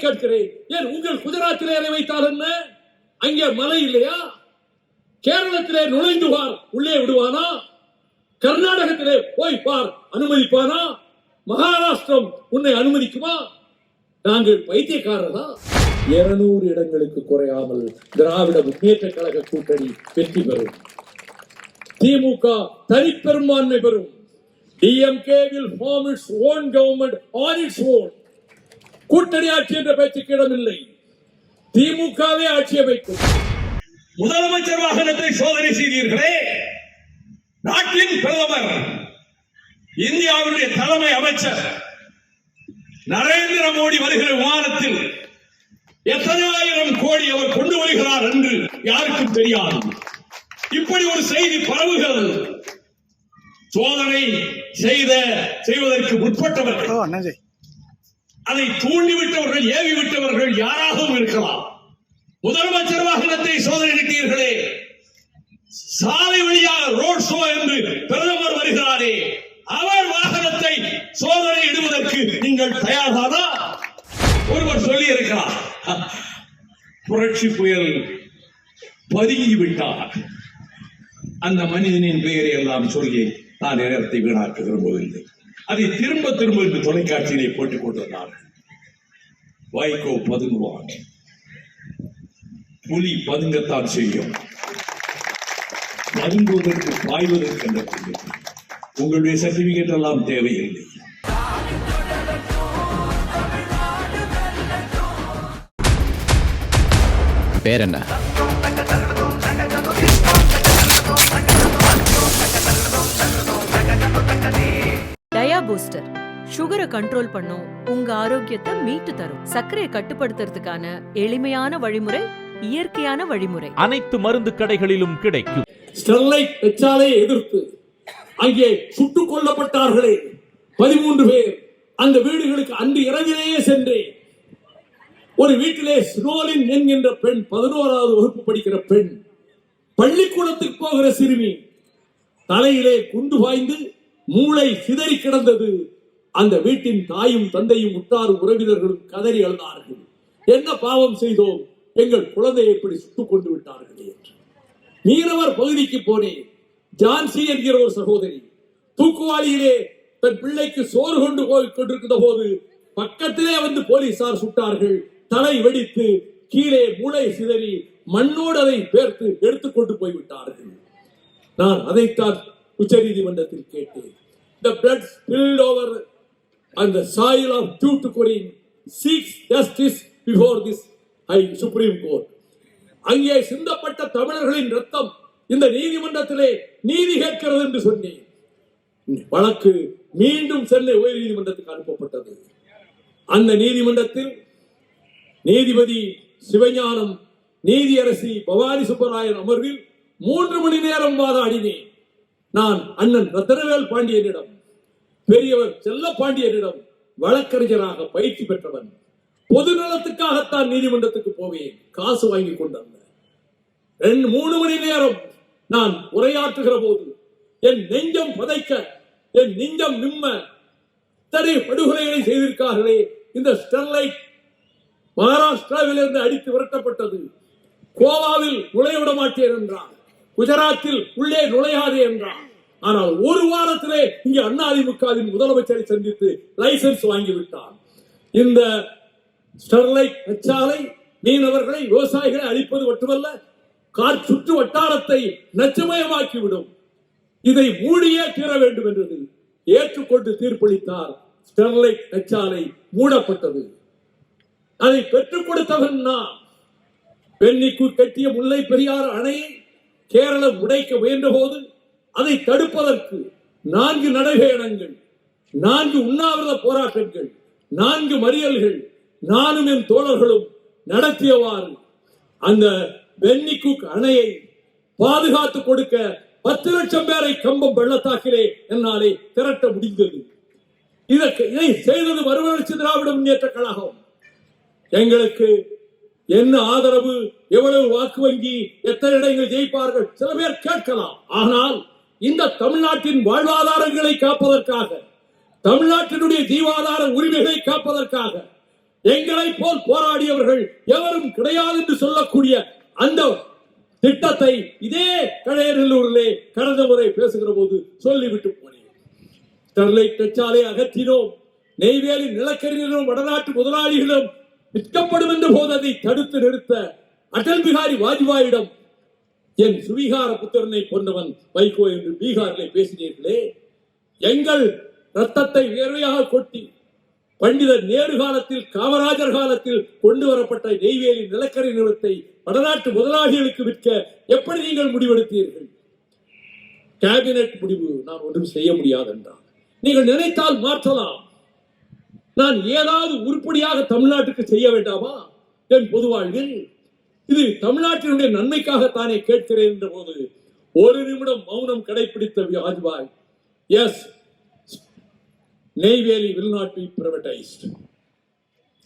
கேட்கிறேன். ஏன் உங்கள் குஜராத்திலே அதை வைத்தால் என்ன? அங்கே மலை இல்லையா? கேரளத்திலே நுழைந்து பார், உள்ளே விடுவானா? கர்நாடகத்திலே போய் பார், அனுமதிப்பானா? மகாராஷ்டிரம் உன்னை அனுமதிக்குமா? நாங்கள் பைத்தியக்காரரா? 200 இடங்களுக்கு குறையாமல் திராவிட முன்னேற்ற கழக கூட்டணி வெற்றி பெறும். திமுக தனிப்பெரும்பான்மை பெறும். DMK will form its own government on its own. கூட்டணி ஆட்சி என்ற பேச்சுக்கு இடமில்லை. திமுகவே ஆட்சி அமைக்கும். முதலமைச்சர் வாகனத்தை சோதனை செய்தீர்களே, நாட்டின் பிரதமர், இந்தியாவுடைய தலைமை அமைச்சர் நரேந்திர மோடி வருகிற விமானத்தில் எத்தனை ஆயிரம் கோடி அவர் கொண்டு வருகிறார் என்று யாருக்கும் தெரியாது. இப்படி ஒரு செய்தி பரவுகிறது. சோதனை செய்வதற்கு முற்பட்டவர்கள், அதை தூண்டிவிட்டவர்கள், ஏவி விட்டவர்கள் யாராகவும் இருக்கலாம். முதலமைச்சர் வாகனத்தை சோதனையிட்டீர்களே, சாலை வழியாக ரோட் ஷோ என்று பிரதமர் வருகிறாரே, அவர் வாகனத்தை சோதனை இடுவதற்கு நீங்கள் தயார்தானா? ஒருவர் சொல்லி இருக்கிறார், புரட்சி புயல் பதுங்கிவிட்டார். அந்த மனிதனின் பெயரை எல்லாம் சொல்லி நான் நேரத்தை வீணாக்க விரும்பவில்லை. அதை திரும்ப திரும்ப இந்த தொலைக்காட்சியிலே போட்டுக் கொண்டிருந்தார்கள். வைகோ பதுங்குவான், புலி பதுங்கத்தான் செய்யும். பதுங்குவதற்கு பாய்வதற்கு என்ற உங்களுடைய சர்டிபிகேட் எல்லாம் தேவையில்லை. பேர் என்ன? டயா பூஸ்டர் சுகரை கண்ட்ரோல் பண்ணும், உங்க ஆரோக்கியத்தை மீட்டு தரும். சர்க்கரையை கட்டுப்படுத்துறதுக்கான எளிமையான வழிமுறை, இயற்கையான வழிமுறை. அனைத்து மருந்து கடைகளிலும் கிடைக்கும். ஸ்டெர்லைட் தொழிற்சாலையை எதிர்த்து அங்கே சுட்டுக் கொல்லப்பட்டார்களே 13 பேர். அந்த வீடுகளுக்கு அன்று இரவிலேயே சென்றேன். ஒரு வீட்டிலே ஸ்னோலின் என்கின்ற பெண், 11வது வகுப்பு படிக்கிற பெண், பள்ளிக்கூடத்துக்கு போகிற சிறுமி, தலையிலே குண்டு பாய்ந்து மூளை சிதறி கிடந்தது. அந்த வீட்டின் தாயும் தந்தையும் உற்றாரும் உறவினர்களும் கதறி அழுதார்கள். என்ன பாவம் செய்தோம், எங்கள் குழந்தையை இப்படி சுட்டுக் கொண்டு விட்டார்கள் என்று. மீனவர் பகுதிக்கு போனேன். ஜான்சி என்கிற ஒரு சகோதரி தூக்குவாளியிலே தன் பிள்ளைக்கு சோறு கொண்டு போய் கொண்டிருக்கிற போது பக்கத்திலே வந்து போலீசார் சுட்டார்கள். தலை வெடித்து கீழே மூளை சிதறி மண்ணோடு அதை பேர்த்து எடுத்துக்கொண்டு போய்விட்டார்கள். நான் அதைத்தான் உச்ச நீதிமன்றத்தில் கேட்டேன். The blood spilled over on the soil of Tuticorin seeks justice before this high Supreme Court. அங்கே சிந்தப்பட்ட தமிழர்களின் ரத்தம் இந்த நீதிமன்றத்திலே நீதி கேட்கிறது என்று சொன்னேன். வழக்கு மீண்டும் சென்னை உயர் நீதிமன்றத்துக்கு அனுப்பப்பட்டது. அந்த நீதிமன்றத்தில் நீதிபதி சிவஞானம், நீதியரசி பவானி சுப்பராயன் அமர்வில் 3 மணி நேரம் வாதாடினேன். நான் அண்ணன் ரத்தனவேல் பாண்டியனிடம், பெரியவர் செல்ல பாண்டியனிடம் வழக்கறிஞராக பயிற்சி பெற்றவன். பொது நலத்துக்காகத்தான் நீதிமன்றத்துக்கு போவேன், காசு வாங்கி கொண்டல்ல. 3 மணி நேரம் நான் உரையாற்றுகிற போது என் நெஞ்சம் பதைக்க, என் நெஞ்சம் நிம்ம. இத்தனை படுகொலைகளை செய்திருக்கார்களே. இந்த ஸ்டெர்லைட் மகாராஷ்டிராவிலிருந்து அடித்து விரட்டப்பட்டது. கோவாவில் நுழைவிட மாட்டேன் என்றான், குஜராத்தில் உள்ளே நுழையாதே என்றான். ஆனால் ஒரு வாரத்திலே இங்கே அதிமுகவின் முதலமைச்சரை சந்தித்து லைசன்ஸ் வாங்கிவிட்டான். இந்த ஸ்டெர்லைட் தொழிற்சாலை மீனவர்களை, விவசாயிகளை அழிப்பது மட்டுமல்ல, சுற்று வட்டாரத்தை நச்சுமயமாக்கிவிடும். இதை மூடியே தீர வேண்டும் என்றது ஏற்றுக்கொண்டு தீர்ப்பளித்தார். ஸ்டெர்லைட் தொழிற்சாலை மூடப்பட்டது. அதை பெற்றுக் கொடுத்தவன் நான். பெண்ணிக்கு கட்டிய முல்லை பெரியாறு அணையை கேரளம் உடைக்க முயன்ற போது அதை தடுப்பதற்கு 4 நடைபயணங்கள், 4 உண்ணாவிரத போராட்டங்கள், 4 மறியல்கள் நானும் என் தோழர்களும் நடத்தியவாறு அந்த பென்னிக்கு அணையை பாதுகாத்து கொடுக்க 10 லட்சம் பேரை கம்பம் வெள்ளத்தாக்கிலே என்னாலே திரட்ட முடிந்தது. இதை செய்தது மறுமலர்ச்சி திராவிட முன்னேற்ற கழகம். எங்களுக்கு என்ன ஆதரவு, எவ்வளவு வாக்கு வங்கி, எத்தனை இடங்கள் ஜெயிப்பார்கள் சில பேர் கேட்கலாம். ஆனால் இந்த தமிழ்நாட்டின் வாழ்வாதாரங்களை காப்பதற்காக, தமிழ்நாட்டினுடைய ஜீவாதார உரிமைகளை காப்பதற்காக எங்களை போல் போராடியவர்கள் எவரும் கிடையாது என்று சொல்லக்கூடிய அந்த திட்டத்தை இதே கடையநல்லூரிலே கடந்த முறை பேசுகிற போது சொல்லிவிட்டு போனேன். ஸ்டெர்லைட் தொழிற்சாலை அகற்றினோம், நெய்வேலி நிலக்கரிகளும் வடநாட்டு முதலாளிகளும் விற்கப்படும் என்ற போது அதை தடுத்து நிறுத்த அடல் பிகாரி வாஜ்பாயிடம் என் சுவீகார புத்திரனை கொண்டவன் வைகோ என்று பீகாரிலே பேசினீர்களே, எங்கள் ரத்தத்தை வேர்வையாக கொட்டி பண்டிதர் நேரு காலத்தில் காமராஜர் காலத்தில் கொண்டு வரப்பட்ட நெய்வேலி நிலக்கரி நிலத்தை வடநாட்டு முதலாளிகளுக்கு விற்க எப்படி நீங்கள் முடிவெடுத்தீர்கள்? கேபினெட் முடிவு நான் ஒன்றும் செய்ய முடியாது என்றார். நீங்கள் நினைத்தால் மாற்றலாம். நான் ஏதாவது உருப்படியாக தமிழ்நாட்டுக்கு செய்ய வேண்டாமா என் பொது வாழ்வில்? இது தமிழ்நாட்டினுடைய நன்மைக்காகத்தானே கேட்கிறேன் என்ற போது ஒரு நிமிடம் மௌனம் கடைபிடித்த Vajpayee, yes, Neyveli will not be privatized,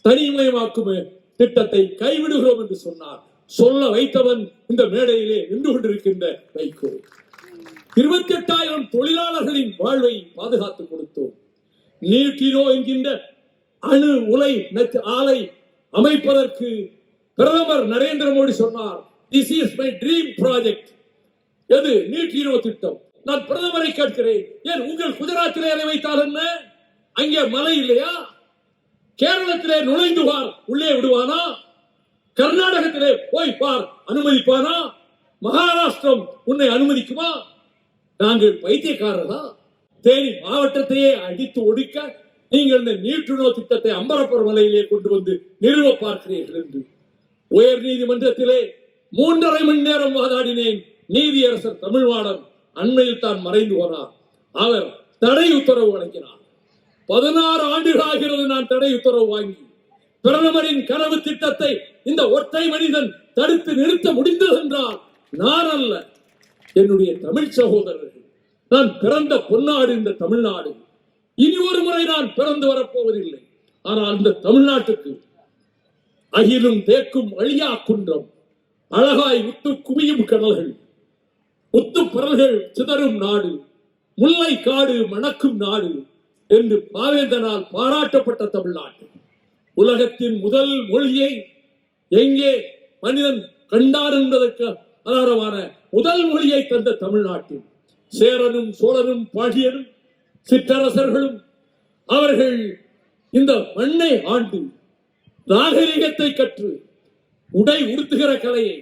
தனிமயமாக்கும் திட்டத்தை கைவிடுகிறோம் என்று சொன்னார். சொல்ல வைத்தவன் இந்த மேடையிலே நின்று கொண்டிருக்கின்ற வைகோ. 28,000 தொழிலாளர்களின் வாழ்வை பாதுகாத்துக் கொடுத்தோம். நியூட்ரினோ என்கின்ற அணு உலை ஆலை அமைப்பதற்கு பிரதமர் நரேந்திர மோடி சொன்னார், this is my dream project. எது? நியூட்ரினோ திட்டம். நான் பிரதமரை கேட்கிறேன், ஏன் உங்கள் குஜராத்திலே அதை வைத்தால் என்ன? அங்கே மழை இல்லையா? கேரளத்திலே நுழைந்து பார், உள்ளே விடுவானா? கர்நாடகத்திலே போய் பார், அனுமதிப்பானா? மகாராஷ்டிரம் உன்னை அனுமதிக்குமா? நாங்கள் பைத்தியக்காரர்களா? தேனி மாவட்டத்தையே அடித்து ஒடுக்க நீங்கள் இந்த நியூட்ரினோ திட்டத்தை அம்பரப்பர் மலையிலே கொண்டு வந்து நிறுவ பார்க்கிறீர்கள் என்று உயர் நீதிமன்றத்திலே 3.5 மணி நேரம் வாதாடினேன். நீதியரசர் தமிழ்வாணன் அண்மையில் தான் மறைந்து போனார். அவர் தடை உத்தரவு வழங்கினார். 16 ஆண்டுகளாகிறது நான் தடை உத்தரவு வாங்கி. பிரதமரின் கனவு திட்டத்தை இந்த ஒற்றை மனிதன் தடுத்து நிறுத்த முடிந்தது என்றால் நான் அல்ல, என்னுடைய தமிழ் சகோதரர்கள். நான் பிறந்த பொன்னாடு இந்த தமிழ்நாடு. இனி ஒரு முறை நான் பிறந்து வரப்போவதில்லை. ஆனால் இந்த தமிழ்நாட்டுக்கு அகிலும் தேக்கும் அழியா குன்றம், அழகாய் முத்து குவியும் கடல்கள், முத்து பரல்கள் சிதறும் நாடு, முல்லை காடு மணக்கும் நாடு என்று பாவேந்தனால் பாராட்டப்பட்ட தமிழ்நாடு, உலகத்தின் முதல் மொழியை எங்கே மனிதன் கண்டார் என்பதற்கு ஆதாரமான முதல் மொழியை தந்த தமிழ்நாட்டில் சேரனும் சோழனும் பாண்டியனும் சிற்றரசர்களும் அவர்கள் இந்த மண்ணை ஆண்டு நாகரிகத்தை கற்று உடை உடுத்துகிற கலையை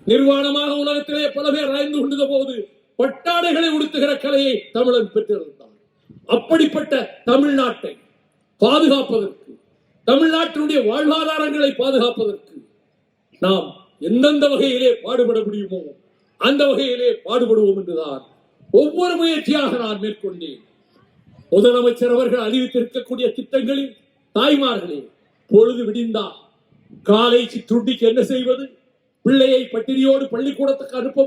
நிர்வாணமாக உலகத்திலே பல பேர் ஆய்ந்து கொண்டிருந்த போது பட்டாடைகளை உடுத்துகிற கலையை தமிழன் பெற்றிருந்தான். அப்படிப்பட்ட தமிழ்நாட்டை பாதுகாப்பதற்கு, தமிழ்நாட்டினுடைய வாழ்வாதாரங்களை பாதுகாப்பதற்கு நாம் எந்தெந்த வகையிலே பாடுபட முடியுமோ அந்த வகையிலே பாடுபடுவோம் என்றுதான் ஒவ்வொரு முயற்சியாக நான் மேற்கொண்டேன். முதலமைச்சர் அவர்கள் அறிவித்திருக்கக்கூடிய திட்டங்களில் தாய்மார்களே, பொழுது விடிந்தால் காலை சிற்றுண்டிக்கு என்ன செய்வது, பிள்ளையை பட்டினியோடு பள்ளிக்கூடத்துக்கு அனுப்ப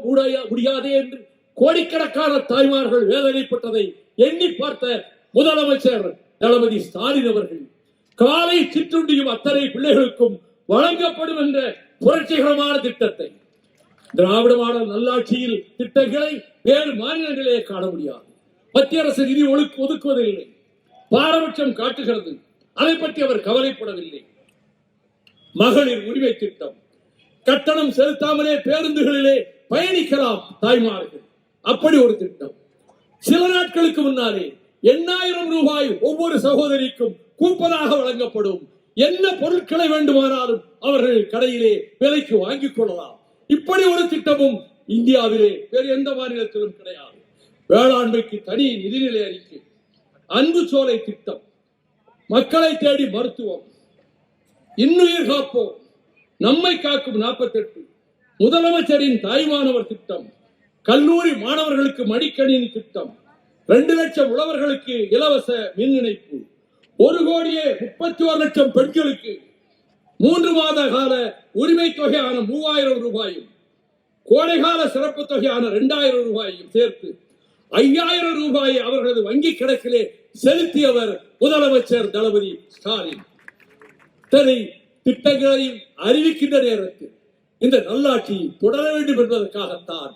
முடியாதே என்று கோடிக்கணக்கான தாய்மார்கள் வேதனைப்பட்டதை எண்ணி பார்த்த முதலமைச்சர் தளபதி ஸ்டாலின் அவர்கள் காலை சிற்றுண்டியும் அத்தனை பிள்ளைகளுக்கும் வழங்கப்படும் என்ற புரட்சிகரமான திட்டத்தை, திராவிட மாடல் நல்லாட்சியில் திட்டங்களை வேறு மாநிலங்களே காண முடியாது. மத்திய அரசு நிதி ஒதுக்குவதில்லை, பாரபட்சம் காட்டுகிறது. அதை பற்றி அவர் கவலைப்படவில்லை. மகளிர் உரிமை திட்டம், கட்டணம் செலுத்தாமலே பேருந்துகளிலே பயணிக்கலாம் தாய்மார்கள், அப்படி ஒரு திட்டம். சில நாட்களுக்கு முன்னாலே 8,000 ரூபாய் ஒவ்வொரு சகோதரிக்கும் கூப்பனாக வழங்கப்படும். என்ன பொருட்களை வேண்டுமானாலும் அவர்கள் கடையிலே விலைக்கு வாங்கிக் கொள்ளலாம். இப்படி ஒரு திட்டமும் இந்தியாவிலே வேறு எந்த மாநிலத்திலும் கிடையாது. வேளாண்மைக்கு தனி நிதிநிலை அறிக்கை, அன்பு சோலை திட்டம், மக்களை தேடி மருத்துவம், இன்னுயிர் காப்போம், நம்மை காக்கும் 48, முதலமைச்சரின் தாய்மானவர் திட்டம், கல்லூரி மாணவர்களுக்கு மடிக்கணினி திட்டம், 2 லட்சம் உழவர்களுக்கு இலவச மின் இணைப்பு, 1,31,00,000 பெண்களுக்கு 3 மாத கால உரிமை தொகையான 3,000 ரூபாயும் கோடைகால சிறப்பு தொகையான 2,000 ரூபாயும் சேர்த்து 5,000 ரூபாயை அவர்களது வங்கி கணக்கிலே செலுத்தியவர் முதலமைச்சர் தளபதி ஸ்டாலின். இத்தனை திட்டங்களையும் அறிவிக்கின்ற நேரத்தில் இந்த நல்லாட்சி தொடர வேண்டும் என்பதற்காகத்தான்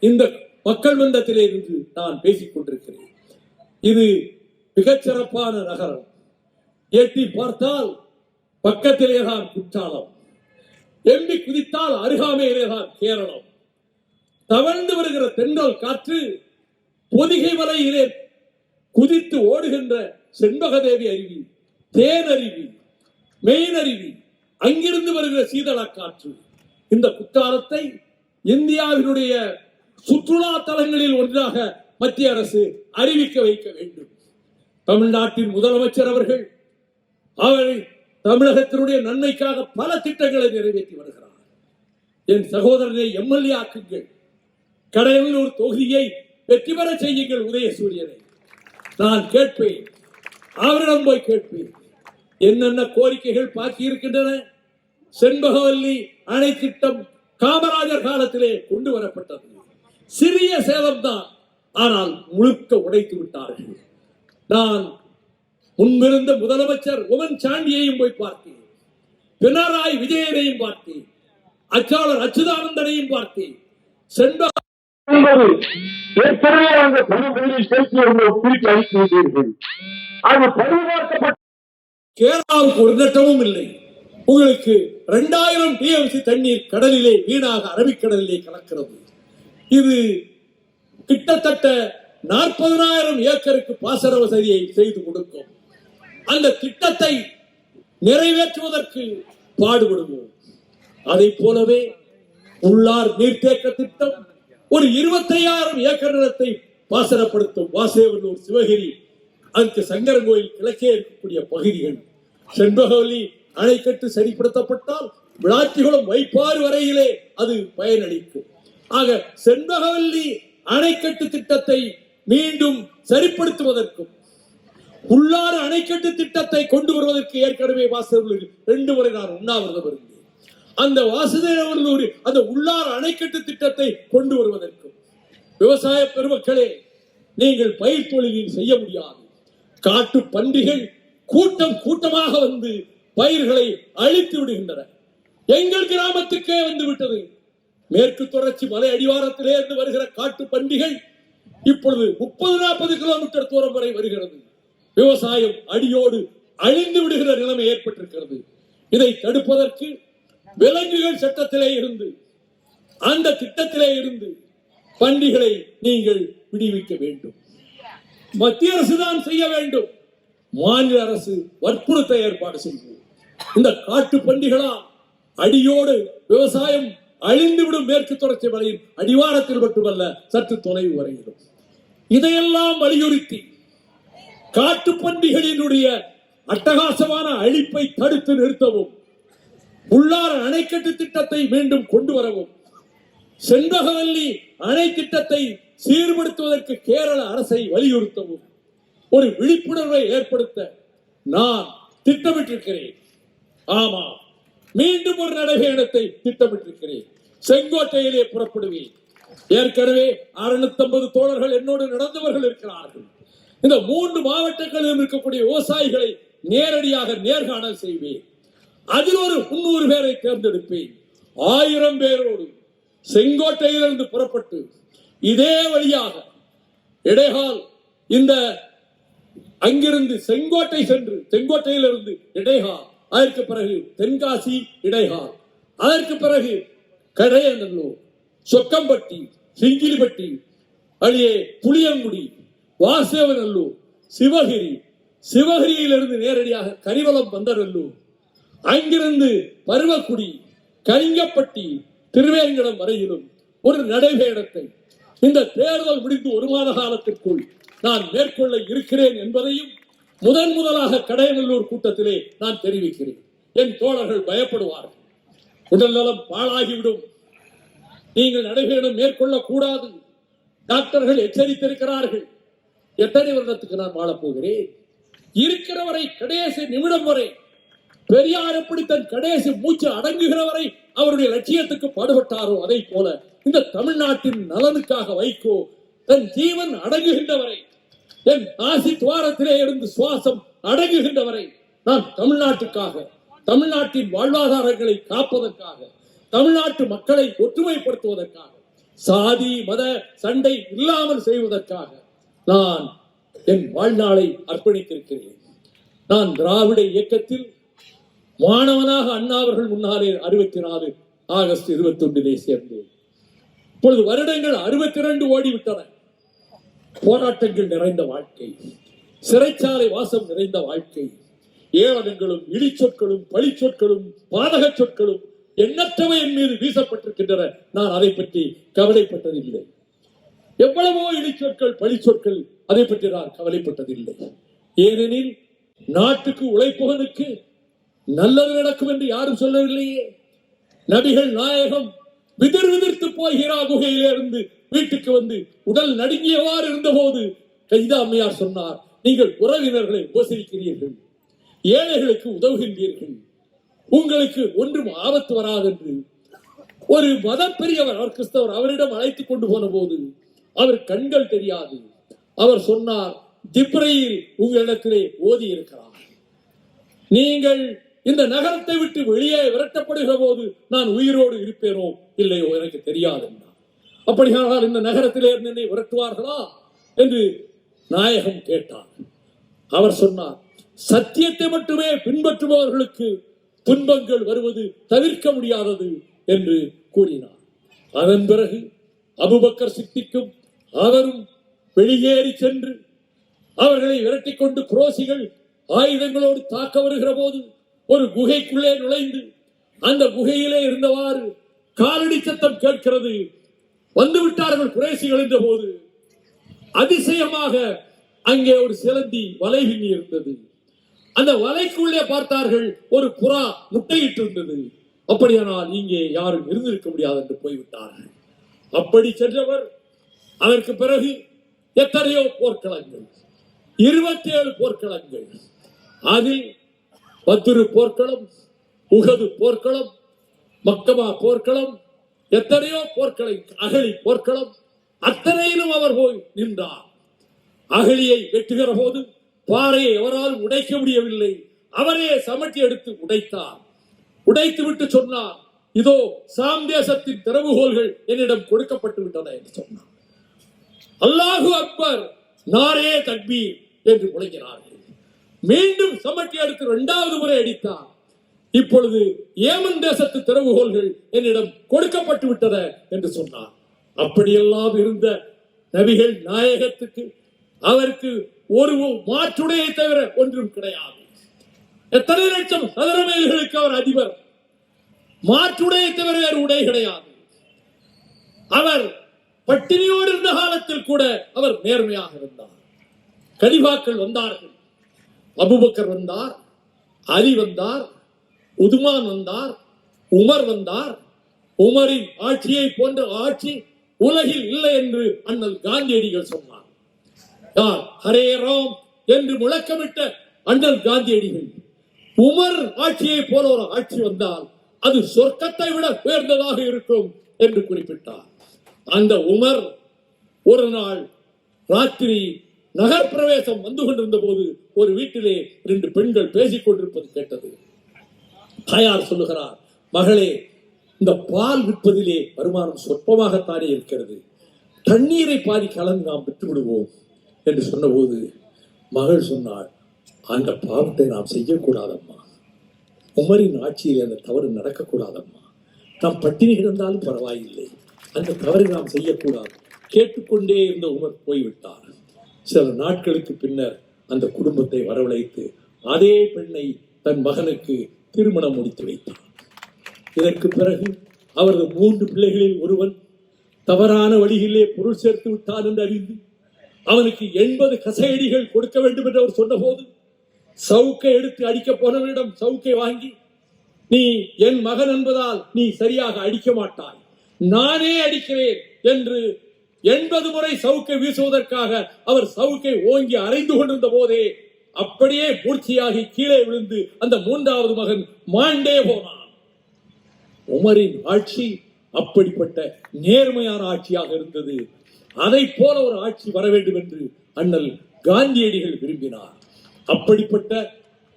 இந்த மக்கள் மன்றத்திலே இருந்து நான் பேசிக் கொண்டிருக்கிறேன். இது மிகச்சிறப்பான நகரம். எட்டி பார்த்தால் பக்கத்திலேதான் குற்றாலம், எம்பி குதித்தால் அருகாமையிலேதான் கேரளம். தவழ்ந்து வருகிற தென்றல் காற்று பொதிகை வலையிலே குதித்து ஓடுகின்ற செண்பகதேவி அருவி, தேனருவி, மெயினருவி, அங்கிருந்து வருகிற சீதள காற்று. இந்த குற்றாலத்தை இந்தியாவினுடைய சுற்றுலா தலங்களில் ஒன்றாக மத்திய அரசு அறிவிக்க வைக்க வேண்டும். தமிழ்நாட்டின் முதலமைச்சர் அவர்கள் தமிழகத்தினுடைய நன்மைக்காக பல திட்டங்களை நிறைவேற்றி வருகிறார். என் சகோதரனை எம்எல்ஏ ஆக்குங்கள், கடையனூர் தொகுதியை வெற்றி பெற செய்யுங்கள். உதயசூரியனை நான் கேட்பேன், அவரிடம் போய் கேட்பேன், என்னென்ன கோரிக்கைகள் பாக்கி இருக்கின்றன. செண்பகவல்லி அணை திட்டம் காமராஜர் காலத்திலே கொண்டு வரப்பட்டது. சிறிய சேதம்தான், ஆனால் முழுக்க உடைத்து விட்டார்கள். நான் முன்பிருந்த முதலமைச்சர் உமன் சாண்டியையும் போய் பார்த்தேன், பினராயி விஜயனையும் பார்த்தேன், அச்சாளர் அச்சுதானந்தனையும் பார்த்தேன். ஏற்கனவே அந்த பகுதியில் செலுத்தியவர்கள் குறித்து அளித்துவிட்டீர்கள். அது பரிமாற்றப்பட்ட கேரளாவுக்கு ஒரு நட்டமும் இல்லை. உங்களுக்கு 2000 டிஎம்சி தண்ணீர் கடலிலே வீணாக அரபிக்கடலிலே கலக்கிறது. இது கிட்டத்தட்ட 40,000 ஏக்கருக்கு பாசன வசதியை செய்து கொடுக்கும். அந்த திட்டத்தை நிறைவேற்றுவதற்கு பாடுபடுவோம். அதை போலவே உள்ளார் நீர்த்தேக்க திட்டம் ஒரு 25,000 ஏக்கர் நிலத்தை பாசனப்படுத்தும். வாசேவல்லூர், சிவகிரி, அதுக்கு சங்கரங்கோயில் கிழக்கே இருக்கக்கூடிய பகுதிகள். செண்பகவல்லி அணைக்கட்டு சரிப்படுத்தப்பட்டால் விளாத்திகுளம் வைப்பாறு வரையிலே அது பயனளிக்கும். ஆக செண்பகவல்லி அணைக்கட்டு திட்டத்தை மீண்டும் சரிப்படுத்துவதற்கும் உள்ளாறு அணைக்கட்டு திட்டத்தை கொண்டு வருவதற்கு ஏற்கனவே வாசகர்கள் 2 முறை நான் உண்ணாவிரதம் இருந்தேன். அந்த வாசுதேவனூர் அந்த உள்ளாறு அணைக்கட்டு திட்டத்தை கொண்டு வருவதற்கும் விவசாய பெருமக்களே, நீங்கள் பயிர் தொழிலில் செய்ய முடியாது. காட்டு பன்றிகள் கூட்டம் கூட்டமாக வந்து பயிர்களை அழித்து விடுகின்றன. எங்கள் கிராமத்துக்கே வந்து விட்டது. மேற்கு தொடர்ச்சி மலை அடிவாரத்திலே இருந்து வருகிற காட்டு பன்றிகள் இப்பொழுது 30-40 கிலோமீட்டர் தூரம் வரை வருகிறது. விவசாயம் அடியோடு அழிந்து விடுகிற நிலைமை ஏற்பட்டிருக்கிறது. இதை தடுப்பதற்கு விலங்குகள் சட்டத்திலே இருந்து, அந்த திட்டத்திலே இருந்து பன்றிகளை நீங்கள் விடுவிக்க வேண்டும். மத்திய அரசு தான் செய்ய வேண்டும். மாநில அரசு வற்புறுத்த ஏற்பாடு செய்வோம். இந்த காட்டு பன்றிகளால் அடியோடு விவசாயம் அழிந்துவிடும். மேற்கு தொடர்ச்சி மலையின் அடிவாரத்தில் மட்டுமல்ல, சற்று தொலைவு வரையிலும். இதையெல்லாம் வலியுறுத்தி காட்டு பன்றிகளினுடைய அட்டகாசமான அழிப்பை தடுத்து நிறுத்தவும், உள்ளாறு அணைக்கட்டு திட்டத்தை மீண்டும் கொண்டு வரவும், செண்பகவல்லி அணை திட்டத்தை சீர்படுத்துவதற்கு கேரள அரசை வலியுறுத்தவும் ஒரு விழிப்புணர்வை ஏற்படுத்த நான் திட்டமிட்டிருக்கிறேன். ஆமா, மீண்டும் ஒரு நடைபயணத்தை திட்டமிட்டிருக்கிறேன். செங்கோட்டையிலே புறப்படுவேன். ஏற்கனவே 650 தோழர்கள் என்னோடு நடந்தவர்கள் இருக்கிறார்கள். இந்த 3 மாவட்டங்களிலும் இருக்கக்கூடிய விவசாயிகளை நேரடியாக நேர்காணல் செய்வேன். அதில் ஒரு 300 பேரை தேர்ந்தெடுப்பேன். 1000 பேரோடு செங்கோட்டையிலிருந்து புறப்பட்டு இதே வழியாக இடைகால் இந்த அங்கிருந்து செங்கோட்டை சென்று, செங்கோட்டையிலிருந்து இடைகால், அதற்கு பிறகு தென்காசி இடைகால், அதற்கு பிறகு கடையநல்லூர், சொக்கம்பட்டி, சிங்கிலிப்பட்டி, அழியே புளியங்குடி, வாசேவநல்லூர், சிவகிரி, சிவகிரியிலிருந்து நேரடியாக கரிவலம் வந்தநல்லூர், அங்கிருந்து பருவக்குடி, கலிங்கப்பட்டி, திருவேங்கடம் வரையிலும் ஒரு நடைபயணத்தை இந்த தேர்தல் முடிந்து 1 மாத காலத்திற்குள் நான் மேற்கொள்ள இருக்கிறேன் என்பதையும் முதலாக கடையநல்லூர் கூட்டத்திலே நான் தெரிவிக்கிறேன். என் தோழர்கள் பயப்படுவார்கள், உடல் நலம் பாழாகிவிடும், நீங்கள் நடைபயணம் மேற்கொள்ள கூடாது, டாக்டர்கள் எச்சரித்திருக்கிறார்கள். எத்தனை வருடத்துக்கு நான் வாழப்போகிறேன்? இருக்கிறவரை கடைசி நிமிடம் வரை, பெரியார் எப்படி தன் கடைசி மூச்சு அடங்குகிற வரை அவருடைய லட்சியத்துக்கு பாடுபட்டாரோ, அதை போல இந்த தமிழ்நாட்டின் நலனுக்காக வைகோ தன் ஜீவன் அடங்குகின்றவரை, என் நாசி துவாரத்திலே இருந்து சுவாசம் அடங்குகின்றவரை நான் தமிழ்நாட்டுக்காக, தமிழ்நாட்டின் வாழ்வாதாரங்களை காப்பதற்காக, தமிழ்நாட்டு மக்களை ஒற்றுமைப்படுத்துவதற்காக, சாதி மத சண்டை இல்லாமல் செய்வதற்காக நான் என் வாழ்நாளை அர்ப்பணித்திருக்கிறேன். நான் திராவிட இயக்கத்தில் மாணவனாக அண்ணா அவர்கள் முன்னாலே 64 ஆகஸ்ட் 21 சேர்ந்தேன். இப்பொழுது வருடங்கள் 62 ஓடிவிட்டன. போராட்டங்கள் நிறைந்த வாழ்க்கை, சிறைச்சாலை வாசம் நிறைந்த வாழ்க்கை, ஏளனங்களும் இழிச்சொற்களும் பழிச்சொற்களும் பாதக சொற்களும் எண்ணற்றவை என் மீது வீசப்பட்டிருக்கின்றன. நான் அதை பற்றி கவலைப்பட்டதில்லை. எவ்வளவோ இழிச்சொற்கள் பழிச்சொற்கள், அதை பற்றி நான் கவலைப்பட்டதில்லை. ஏனெனில் நாட்டுக்கு உழைப்பவனுக்கு நல்லது நடக்கும் என்று யாரும் சொல்லவில்லையே. நபிகள் நாயகம் விதிர் விதிர்த்து போய் ஹிரா குகையிலே இருந்து வீட்டுக்கு வந்து உடல் நடுங்கியவாறு இருந்த போது கைதா அம்மையார் சொன்னார், நீங்கள் உறவினர்களை உபசரிக்கிறீர்கள், ஏழைகளுக்கு உதவுகின்றீர்கள், உங்களுக்கு ஒன்றும் ஆபத்து வராது என்று ஒரு மத பெரியவர், அவர் கிறிஸ்தவர், அவரிடம் அழைத்துக் கொண்டு போன போது அவர் கண்கள் தெரியாது. அவர் சொன்னார், ஜிப்ரீல் உங்களிடத்திலே ஓதி இருக்கிறார், நீங்கள் இந்த நகரத்தை விட்டு வெளியே விரட்டப்படுகிற போது நான் உயிரோடு இருப்பேனோ இல்லையோ எனக்கு தெரியாது. அப்படியானால் இந்த நகரத்திலே என்னை விரட்டுவார்களா என்று நாயகம் கேட்டார். அவர் சொன்னார், சத்தியத்தை மட்டுமே பின்பற்றுபவர்களுக்கு துன்பங்கள் வருவது தவிர்க்க முடியாதது என்று கூறினார். அதன் பிறகு அபூபக்கர் சித்திக்கும் அவரும் வெளியேறி சென்று அவர்களை விரட்டிக் கொண்டு குரோசிகள் ஆயுதங்களோடு தாக்க வருகிற போது ஒரு குகைக்குள்ளே நுழைந்து அந்த குகையிலே இருந்தவாறு காலடி சத்தம் கேட்கிறது. வந்து விட்டார்கள் குறைசிகள் என்ற போது அதிசயமாக அங்கே ஒரு சிலந்தி வலை பின்னி இருந்தது. அந்த வலைக்குள்ளே பார்த்தார்கள், ஒரு புறா முட்டையிட்டு இருந்தது. அப்படியானால் இங்கே யாரும் இருந்திருக்க முடியாது என்று போய்விட்டார்கள். அப்படி சென்றவர் அதற்கு பிறகு எத்தனையோ போர்க்களங்கள், 27 போர்க்களங்கள், அதில் பத்ரு போர்க்களம், உஹது போர்க்களம், மக்கமா போர்க்களம், எத்தனையோ போர்க்களை, அகழி போர்க்களம், அத்தனையிலும் அவர் போய் நின்றார். அகழியை வெட்டுகிற போது பாறையை எவராலும் உடைக்க முடியவில்லை. அவரே சமட்டி எடுத்து உடைத்தார். உடைத்து விட்டு சொன்னார், இதோ சாம் தேசத்தின் திறவுகோள்கள் என்னிடம் கொடுக்கப்பட்டு விட்டன என்று சொன்னார். அல்லாஹு அக்பர், நாரே தக்பீர் என்று முழங்கினார்கள். மீண்டும் சமட்டி எடுத்து 2வது முறை அடித்தார். இப்பொழுது ஏமன் தேசத்து திறவுகோள்கள் என்னிடம் கொடுக்கப்பட்டு விட்டன என்று சொன்னார். அப்படியெல்லாம் இருந்த நபிகள் நாயகத்துக்கு அவருக்கு ஒரு மாற்றுடையை தவிர ஒன்றும் கிடையாது. எத்தனை லட்சம் சதுர மைல்களுக்கு அவர் அதிபர், மாற்றுடையை தவிர வேறு உடை கிடையாது. அவர் பட்டினியோடு இருந்த காலத்தில் கூட அவர் நேர்மையாக இருந்தார். கலிஃபாக்கள் வந்தார்கள், அபூபக்கர் வந்தார், அலி வந்தார், உதுமான் வந்தார், உமர் வந்தார். உமரின் ஆட்சியை போன்ற ஆட்சி உலகில் இல்லை என்று அண்ணல் காந்தியடிகள் சொன்னார். ஹரே ராம் என்று முழக்கமிட்ட அண்ணல் காந்தியடிகள், உமர் ஆட்சியை போல ஒரு ஆட்சி வந்தால் அது சொர்க்கத்தை விட உயர்ந்ததாக இருக்கும் என்று குறிப்பிட்டார். அந்த உமர் ஒரு நாள் ராத்திரி நகர் பிரவேசம் வந்து கொண்டிருந்த போது ஒரு வீட்டிலே 2 பெண்கள் பேசிக் கொண்டிருப்பது கேட்டது. தாயார் சொல்லுகிறார், மகளே, இந்த பால் விற்பதிலே வருமானம் சொற்பமாகத்தானே இருக்கிறது, தண்ணீரை பாதி கலந்து நாம் விட்டு விடுவோம் என்று சொன்னபோது மகள் சொன்னாள், அந்த பாவத்தை நாம் செய்யக்கூடாதம்மா, உமரின் ஆட்சியில் அந்த தவறு நடக்கக்கூடாதம்மா, நாம் பட்டினி கிடந்தாலும் பரவாயில்லை, அந்த தவறை நாம் செய்யக்கூடாது. கேட்டுக்கொண்டே இருந்த உமர் போய்விட்டார். சில நாட்களுக்கு பின்னர் அந்த குடும்பத்தை வரவழைத்து அதே பெண்ணை தன் மகனுக்கு திருமணம் முடித்து வைத்தார். இதற்கு பிறகு அவரது 3 பிள்ளைகளில் ஒருவன் தவறான வழியிலே பொருள் சேர்த்து விட்டான் என்று அறிந்து அவனுக்கு 80 கசையடிகள் கொடுக்க வேண்டும் என்று அவர் சொன்ன போது சவுக்கை எடுத்து அடிக்க போனவரிடம் சவுக்கை வாங்கி, நீ என் மகன் என்பதால் நீ சரியாக அடிக்க மாட்டாய், நானே அடிக்கிறேன் என்று 80 முறை சவுக்கை வீசுவதற்காக அவர் சவுக்கை ஓங்கி அறைந்து கொண்டிருந்த போதே அப்படியே பூர்த்தியாகி கீழே விழுந்து அந்த 3வது மகன் மாண்டே போனான். உமரின் ஆட்சி அப்படிப்பட்ட நேர்மையான ஆட்சியாக இருந்தது. அதை போல ஒரு ஆட்சி வர வேண்டும் என்று அண்ணல் காந்தியடிகள் விரும்பினார். அப்படிப்பட்ட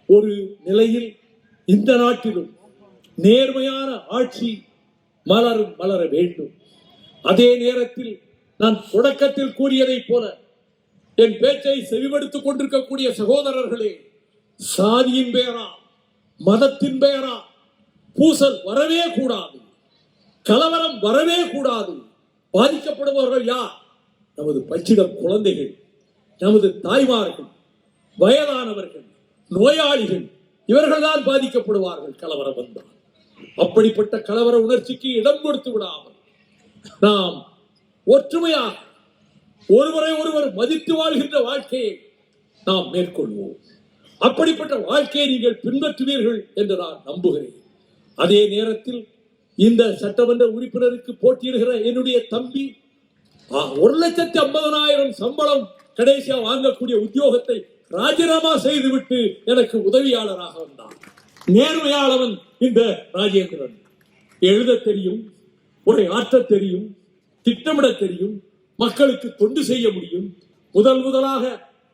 ஒரு நிலையில் இந்த நாட்டிலும் நேர்மையான ஆட்சி மலர வேண்டும். அதே நேரத்தில் நான் தொடக்கத்தில் கூறியதை போல என் பேச்சை செவிமடுத்துக் கொண்டிருக்கக்கூடிய சகோதரர்களே, சாதியின் பேரா மதத்தின் பெயரா பூசல் வரவே கூடாது, கலவரம் வரவே கூடாது. பாதிக்கப்படுபவர்கள் யார்? நமது பச்சிடம் குழந்தைகள், நமது தாய்மார்கள், வயதானவர்கள், நோயாளிகள், இவர்கள்தான் பாதிக்கப்படுவார்கள் கலவரம் வந்தால். அப்படிப்பட்ட கலவர உணர்ச்சிக்கு இடம் கொடுத்து விடாமல் நாம் ஒற்றுமையாக ஒருவரை ஒருவர் மதித்து வாழ்கின்ற வாழ்க்கையை நாம் மேற்கொள்வோம். அப்படிப்பட்ட வாழ்க்கையை நீங்கள் பின்பற்றுவீர்கள் என்று நான் நம்புகிறேன். அதே நேரத்தில் இந்த சட்டமன்ற உறுப்பினருக்கு போட்டியிடுகிற என்னுடைய தம்பி 1,50,000 சம்பளம் கடைசியா வாங்கக்கூடிய உத்தியோகத்தை ராஜினாமா செய்துவிட்டு எனக்கு உதவியாளராக வந்தார். நேர்மையாளவன் இந்த ராஜேந்திரன். எழுத தெரியும், ஆற்ற தெரியும், திட்டமிட தெரியும், மக்களுக்கு தொண்டு செய்ய முடியும். முதலாக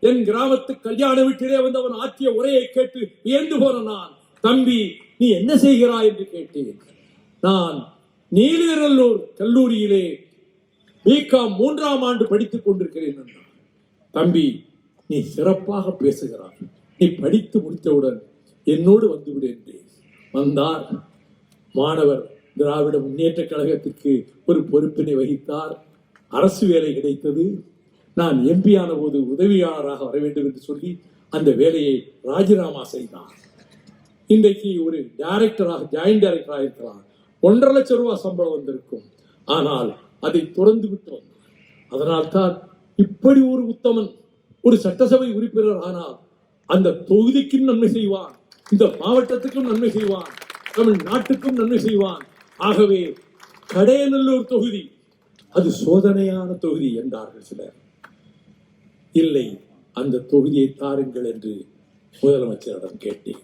என் கிராமத்து கல்யாண வீட்டிலே வந்து அவன் ஆற்றிய உரையை கேட்டு வியந்து போன நான், தம்பி நீ என்ன செய்கிறாய் என்று கேட்டேன். நான் நீலநல்லூர் கல்லூரியிலே பிகாம் 3ஆம் ஆண்டு படித்துக் கொண்டிருக்கிறேன் என்றான். தம்பி நீ சிறப்பாக பேசுகிறாய், நீ படித்து முடித்தவுடன் என்னோடு வந்துவிடு என்றேன். வந்தார். மாணவர் திராவிட முன்னேற்ற கழகத்திற்கு ஒரு பொறுப்பினை வகித்தார். அரசு வேலை கிடைத்தது. நான் எம்பி ஆன போது உதவியாளராக வர வேண்டும் என்று சொல்லி அந்த வேலையை ராஜினாமா செய்தார். இன்றைக்கு ஒரு டைரக்டராக, ஜாயிண்ட் டைரக்டராக இருக்கிறார். 1,50,000 ரூபாய் சம்பளம் வந்திருக்கும். ஆனால் அதை தொடர்ந்து விட்டு வந்தார். அதனால்தான் இப்படி ஒரு உத்தமன் ஒரு சட்டசபை உறுப்பினர் ஆனால் அந்த தொகுதிக்கும் நன்மை செய்வான், இந்த மாவட்டத்துக்கும் நன்மை செய்வான், தமிழ்நாட்டுக்கும் நன்மை செய்வான். ஆகவே கடையநல்லூர் தொகுதி அது சோதனையான தொகுதி என்றார்கள் சிலர். இல்லை, அந்த தொகுதியை தாருங்கள் என்று முதலமைச்சரிடம் கேட்டேன்.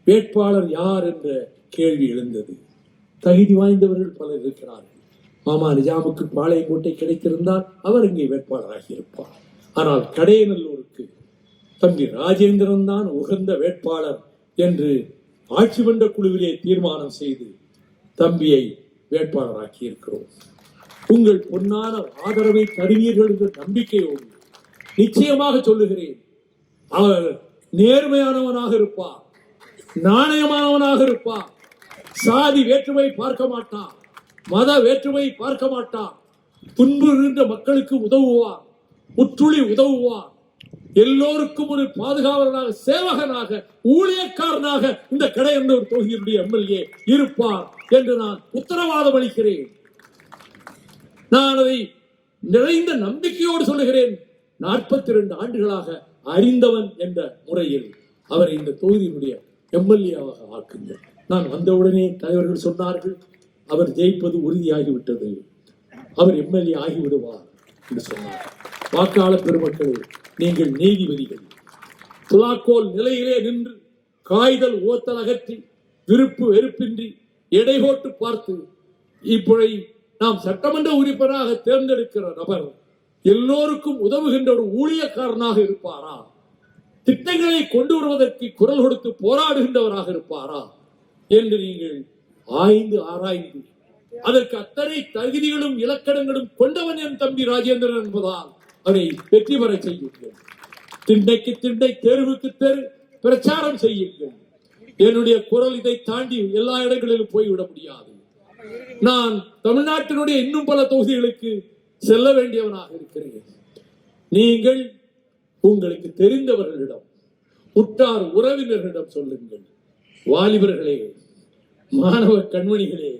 வேட்பாளர் யார் என்ற கேள்வி எழுந்தது. தகுதி வாய்ந்தவர்கள் பலர் இருக்கிறார்கள். மாமா நிஜாமுக்கு பாளையங்கோட்டை கிடைத்திருந்தால் அவர் இங்கே வேட்பாளராகி இருப்பார். ஆனால் கடையநல்லூருக்கு தம்பி ராஜேந்திரன் தான் உகந்த வேட்பாளர் என்று ஆட்சி மன்ற குழுவிலே தீர்மானம் செய்து தம்பியை வேட்பாளராக்கி இருக்கிறோம். உங்கள் பொன்னான ஆதரவை தருவீர்கள் என்ற நம்பிக்கையோடு நிச்சயமாக சொல்லுகிறேன், அவர் நேர்மையானவனாக இருப்பார், நாணயமானவனாக இருப்பார், சாதி வேற்றுமை பார்க்க மாட்டார், மத வேற்றுமை பார்க்க மாட்டார், துன்புறுகின்ற மக்களுக்கு உதவுவார், முற்றுளி உதவுவார், எல்லோருக்கும் ஒரு பாதுகாவலனாக, சேவகனாக, ஊழியக்காரனாக இந்த கடையநல்லூர் தொகுதியினுடைய எம்எல்ஏ இருப்பார் என்று நான் உத்தரவாதம் அளிக்கிறேன். நான் அதை நிறைந்த நம்பிக்கையோடு சொல்லுகிறேன். 42 ஆண்டுகளாக அறிந்தவன் என்ற முறையில் அவர் இந்த தொகுதியினுடைய எம்எல்ஏவாக ஆக்குங்கள். நான் வந்தவுடனே தலைவர்கள் சொன்னார்கள், அவர் ஜெயிப்பது உறுதியாகிவிட்டது, அவர் எம்எல்ஏ ஆகிவிடுவார் என்று சொன்னார். வாக்காளர் பெருமக்களே, நீங்கள் நீதிபதிகள். துலாக்கோல் நிலையிலே நின்று காய்தல் ஓத்தல் அகற்றி விருப்பு வெறுப்பின்றி எடை போட்டு பார்த்து இப்படி நாம் சட்டமன்ற உறுப்பினராக தேர்ந்தெடுக்கிற நபர் எல்லோருக்கும் உதவுகின்ற ஒரு ஊழியக்காரனாக இருப்பாரா? திட்டங்களை கொண்டு வருவதற்கு குரல் கொடுத்து போராடுகின்றவராக இருப்பாரா என்று நீங்கள் ஆராய்ந்து அதற்கு அத்தனை தகுதிகளும் இலக்கணங்களும் கொண்டவன் என் தம்பி ராஜேந்திரன் என்பதால் அதை வெற்றி பெற செய்யுங்கள். திண்டைக்கு திண்டை, தேர்வுக்கு தேர்வு பிரச்சாரம் செய்யுங்கள். என்னுடைய குரல் இதை தாண்டி எல்லா இடங்களிலும் போய்விட முடியாது. நான் தமிழ்நாட்டினுடைய இன்னும் பல தொகுதிகளுக்கு செல்ல வேண்டியவனாக இருக்கிறேன். நீங்கள் உங்களுக்கு தெரிந்தவர்களிடம், உற்றார் உறவினர்களிடம் சொல்லுங்கள். வாலிபர்களே, மாணவ கண்மணிகளே,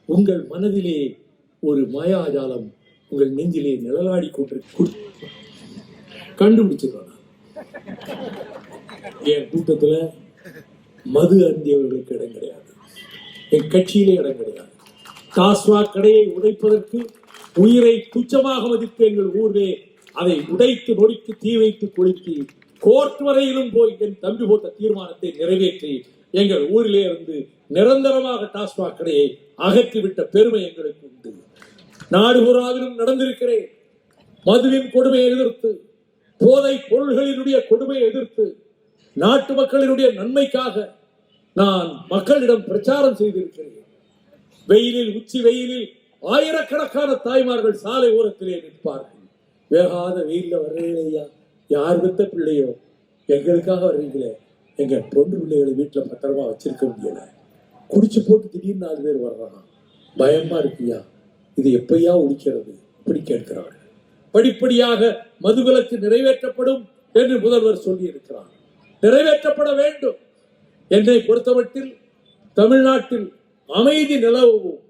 உங்கள் மனதிலே ஒரு மாயாஜாலம் உங்கள் நெஞ்சிலே நிழலாடி கொண்டிருக்க கண்டுபிடிச்சிருவாங்க. என் கூட்டத்தில் மது அருந்தியவர்களுக்கு இடம் கிடையாது, என் கட்சியிலே இடம் கிடையாது. டாஸ்மாக் கடையை உடைப்பதற்கு உயிரை துச்சமாக மதித்து எங்கள் ஊரிலே அதை உடைத்து நொடித்து தீ வைத்து கொளுத்தி கோர்ட் வரையிலும் போய் என் தம்பி போட்ட தீர்மானத்தை நிறைவேற்றி எங்கள் ஊரிலே இருந்து நிரந்தரமாக டாஸ்மாக் கடையை அகற்றிவிட்ட பெருமை எங்களுக்கு உண்டு. நாடு பூராவிலும் நடந்திருக்கிறேன். மதுவின் கொடுமையை எதிர்த்து, போதை பொருள்களினுடைய கொடுமையை எதிர்த்து, நாட்டு மக்களினுடைய நன்மைக்காக நான் மக்களிடம் பிரச்சாரம் செய்திருக்கிறேன். வெயிலில், உச்சி வெயிலில் ஆயிரக்கணக்கான தாய்மார்கள் சாலை ஓரத்திலே நிற்பார்கள். வேகாத வெயில்ல வர்றீங்களா, யார் வித்த பிள்ளையோ எங்களுக்காக வர்றீங்களே, எங்க பொண்ணு பிள்ளைகளை வீட்டுல பத்திரமா வச்சிருக்க முடியல, குடிச்சு போட்டு திடீர்னு 4 பேர் வர்றான், பயமா இருக்குயா, இது எப்பயா ஒழிக்கிறது இப்படி கேட்கிறார்கள். படிப்படியாக மதுவிலக்கு நிறைவேற்றப்படும் என்று முதல்வர் சொல்லி இருக்கிறார். நிறைவேற்றப்பட வேண்டும். என்னை பொறுத்தமட்டில் தமிழ்நாட்டில் அமைதி நிலவவும்,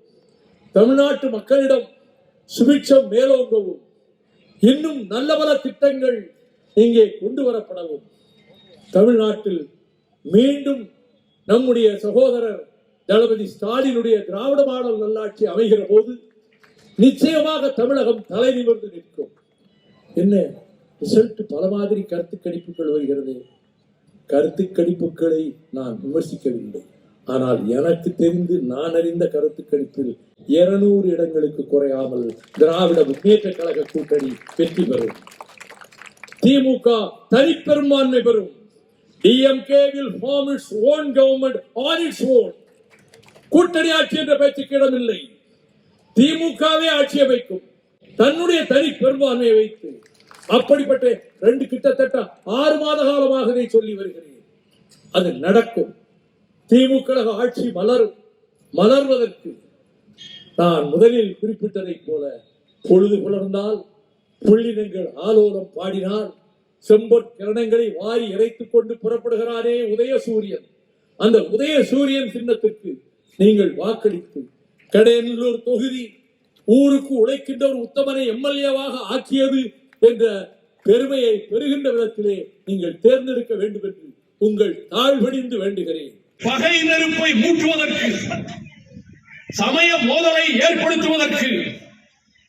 தமிழ்நாட்டு மக்களிடம் சுபிட்சம் மேலோங்கவும், இன்னும் நல்ல பல திட்டங்கள் இங்கே கொண்டு வரப்படவும், தமிழ்நாட்டில் மீண்டும் நம்முடைய சகோதரர் தளபதி ஸ்டாலினுடைய திராவிட மாடல் நல்லாட்சி அமைகிற போது நிச்சயமாக தமிழகம் தலை நிமிர்ந்து நிற்கும். என்ன ரிசல்ட் பல மாதிரி கருத்து கணிப்புகள் வருகிறது. கருத்து கணிப்புகளை நான் விமர்சிக்கவில்லை. ஆனால் எனக்கு தெரிந்து நான் அறிந்த கருத்து கணிப்பில் 200 இடங்களுக்கு குறையாமல் திராவிட முன்னேற்ற கழக கூட்டணி வெற்றி பெறும். திமுக தனிப்பெரும்பான்மை பெறும். DMK will form its own government on its own. கூட்டணி ஆட்சி என்ற பேச்சுக்கு இடமில்லை. திமுகவே ஆட்சி அமைக்கும் தன்னுடைய தனி பெரும்பான்மையை வைத்து. அப்படிப்பட்ட 2 கிட்டத்தட்ட 6 மாத காலமாக இதை சொல்லி வருகிறேன். அது நடக்கும். திமுக ஆட்சி மலரும். மலர்வதற்கு நான் முதலில் குறிப்பிட்டதைப் போல பொழுது புலர்ந்தால், புள்ளினங்கள் ஆலோலம் பாடினால், செம்பொற்கிரணங்களை வாரி இறைத்துக் கொண்டு புறப்படுகிறானே உதயசூரியன், அந்த உதயசூரியன் சின்னத்திற்கு நீங்கள் வாக்களித்து கடையநல்லூர் தொகுதி ஊருக்கு உழைக்கின்ற ஒரு உத்தமனை எம்எல்ஏவாக ஆக்கியது என்ற பெருமையை பெறுகின்ற விதத்திலே நீங்கள் தேர்ந்தெடுக்க வேண்டும் என்று உங்கள் தாழ்வணிந்து வேண்டுகிறேன். பகை நெருப்பை மூட்டுவதற்கு, சமய மோதலை ஏற்படுத்துவதற்கு,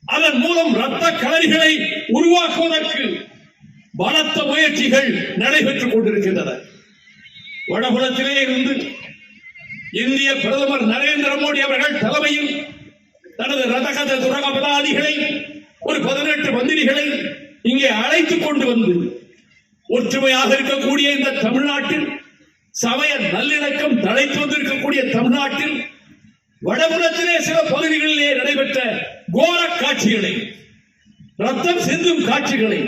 அதன் மூலம் இரத்த களரிகளை உருவாக்குவதற்கு பலத்த முயற்சிகள் நடைபெற்றுக் கொண்டிருக்கின்றன. வடபுலத்திலே இருந்து இந்திய பிரதமர் நரேந்திர மோடி அவர்கள் தலைமையில் தனது ரதகத துரகபதாதிகளை ஒரு 18 மந்திரிகளை இங்கே அழைத்துக் கொண்டு வந்து ஒற்றுமையாக இருக்கக்கூடிய இந்த தமிழ்நாட்டில், சமய நல்லிணக்கம் தழைத்து வந்திருக்கக்கூடிய தமிழ்நாட்டில் வடபுலத்திலே சில பகுதிகளிலே நடைபெற்ற கோர காட்சிகளை, ரத்தம் சிந்தும் காட்சிகளை,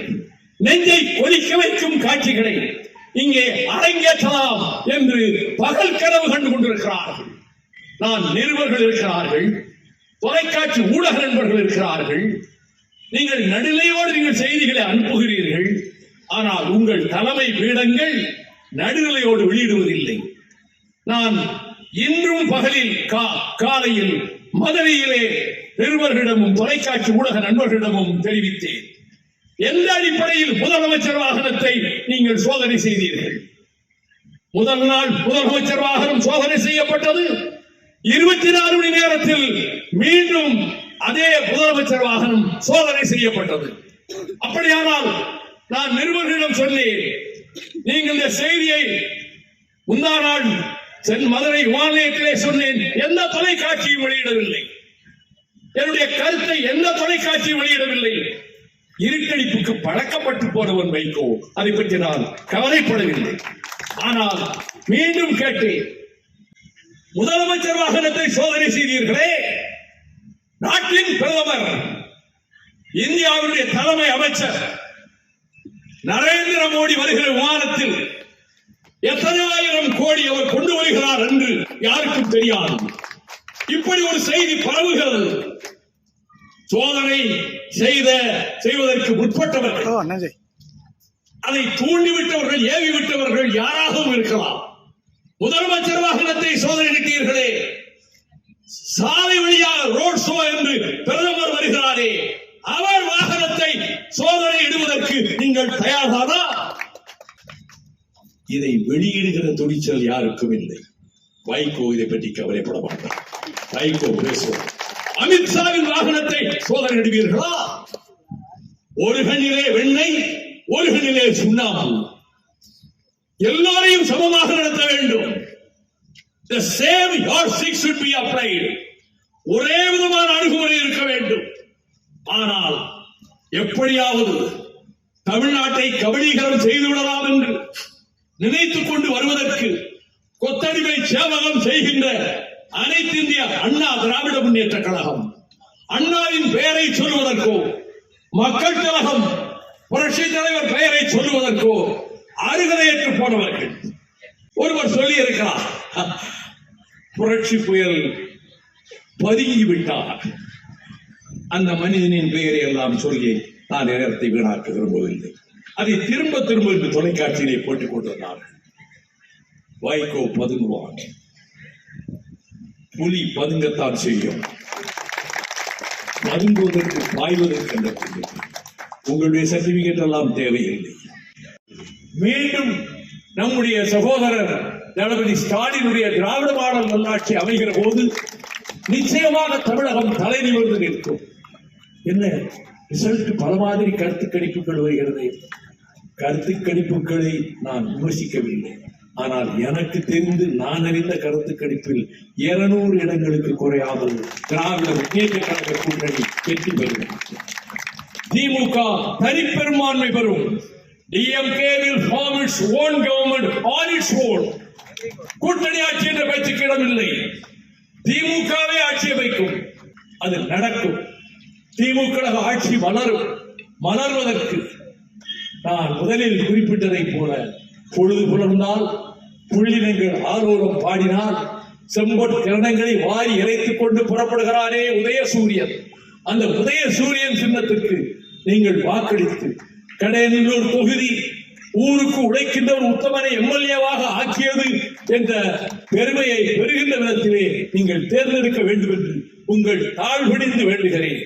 நெஞ்சை கொதிக்க வைக்கும் காட்சிகளை இங்கே அரங்கேற்றலாம் என்று பகல் கனவு கண்டு கொண்டிருக்கிறார்கள். நான் நிருபர்கள் இருக்கிறார்கள், தொலைக்காட்சி ஊடக நண்பர்கள் இருக்கிறார்கள். நீங்கள் நடுநிலையோடு நீங்கள் செய்திகளை அனுப்புகிறீர்கள். ஆனால் உங்கள் தலைமை பீடங்கள் நடுநிலையோடு வெளியிடுவதில்லை. நான் இன்றும் பகலில் காலையில் மதுரையிலே நிருபர்களிடமும் தொலைக்காட்சி ஊடக நண்பர்களிடமும் தெரிவித்தேன். எந்த அடிப்படையில் முதலமைச்சர் வாகனத்தை நீங்கள் சோதனை செய்தீர்கள்? முதல் நாள் முதலமைச்சர் வாகனம் சோதனை செய்யப்பட்டது. 24 மணி நேரத்தில் மீண்டும் அதே முதலமைச்சர் வாகனம் சோதனை செய்யப்பட்டது. அப்படியானால் நான் நிருபர்களிடம் சொல்லி, நீங்கள் இந்த செய்தியை முந்தா நாள் மதுரை விமான நிலையத்திலே சொன்னேன், எந்த தொலைக்காட்சியும் வெளியிடவில்லை. என்னுடைய கருத்தை எந்த தொலைக்காட்சியும் வெளியிடவில்லை. இருட்டடிப்புக்கு பழக்கப்பட்டு போனவன் வைகோ, அதை பற்றி நான் கவலைப்படவில்லை. ஆனால் மீண்டும் கேட்டேன், முதலமைச்சர் வாகனத்தை சோதனை செய்தீர்களே, நாட்டின் பிரதமர், இந்தியாவுடைய தலைமை அமைச்சர் நரேந்திர மோடி வருகிற விமானத்தில் எத்தனை ஆயிரம் கோடி அவர் கொண்டு வருகிறார் என்று யாருக்கும் தெரியாது. இப்படி ஒரு செய்தி பரவுகிறது. சோதனை செய்வதற்கு முற்பட்டவர்கள், அதை தூண்டிவிட்டவர்கள், ஏவி விட்டவர்கள் யாராகவும் இருக்கலாம். முதலமைச்சர் வாகனத்தை சோதனையிட்டீர்களே, சாலை வழியாக ரோட் ஷோ என்று பிரதமர் வருகிறாரே, அவர் வாகனத்தை சோதனை இடுவதற்கு நீங்கள் தயார்தானா? இதை வெளியிடுகிற துணிச்சல் யாருக்கும் இல்லை. வைகோ இதை பற்றி கவலைப்பட மாட்டார். வைகோ பேசுவார். அமித்ஷாவின் வாகனத்தை சோதனை இடுவீர்களா? ஒரு கண்ணிலே வெண்ணெய், ஒரு கண்ணிலே சுண்ணாம்பு. எல்லோரையும் சமமாக நடத்த வேண்டும். The same yardstick should be applied. ஒரே விதமான அணுகுமுறை இருக்க வேண்டும். ஆனால் எப்படியாவது தமிழ்நாட்டை கபலீகரம் செய்துவிடலாம் என்று நினைத்துக் கொண்டு வருவதற்கு கொத்தடிமை சேவகம் செய்கின்ற அனைத்து இந்திய அண்ணா திராவிட முன்னேற்ற கழகம், அண்ணாவின் பெயரை சொல்லுவதற்கோ, மக்கள் கழகம் புரட்சி தலைவர் பெயரை சொல்லுவதற்கோ அருகதையற்று போனவர்கள். ஒருவர் சொல்லி இருக்கிறார், புரட்சி புயல் பதுங்கி விட்டார். அந்த மனிதனின் பெயரை எல்லாம் சொல்லி நான் நேரத்தை வீணாக்க விரும்பவில்லை. அதை திரும்ப திரும்ப இந்த தொலைக்காட்சியிலே போட்டுக் கொண்டிருந்தார்கள். வைகோ பதுங்குவான், புலி பதுங்கத்தான் செய்யும். பதுங்குவதற்கு பாய்வதற்கு உங்களுடைய சர்டிபிகேட் எல்லாம் தேவையில்லை. மீண்டும் நம்முடைய சகோதரர் தளபதி ஸ்டாலினுடைய திராவிட மாடல் நல்லாட்சி அமைகிற போது நிச்சயமாக தமிழகம் தலை நிமிர்ந்து நிற்கும். என்ன ரிசல்ட் பல மாதிரி கருத்து கணிப்புகள் வருகிறது. கருத்து கணிப்புகளை நான் விமர்சிக்கவில்லை. ஆனால் எனக்கு தெரிந்து நான் அறிந்த கருத்து கணிப்பில் 200 இடங்களுக்கு குறையாமல் திராவிட முன்னேற்ற கழக கூட்டணி வெற்றி பெறும். திமுக தனிப்பெரும்பான்மை பெறும். DMK will form its own government on its own. கூட்டணி ஆட்சி என்ற பேச்சுக்கு இடமில்லை. திமுகவே ஆட்சி வைக்கும். அது நடக்கும். திமுக ஆட்சி மலரும். மலர்வதற்கு நான் முதலில் குறிப்பிட்டதை போல பொழுது புலர்ந்தால், புள்ளினங்கள் ஆலோலம் பாடினால், செம்பொட் கிரணங்களை வாரி இறைத்துக் கொண்டு புறப்படுகிறாரே உதயசூரியன். அந்த உதயசூரியன் சின்னத்திற்கு நீங்கள் வாக்களித்து கடையநல்லூர் தொகுதி ஊருக்கு உழைக்கின்ற ஒரு உத்தமனை MLA-வாக ஆக்கியது என்ற பெருமையை பெறுகின்ற விதத்திலே நீங்கள் தேர்ந்தெடுக்க வேண்டும் என்று உங்கள் தாழ்வணிந்து வேண்டுகிறேன்.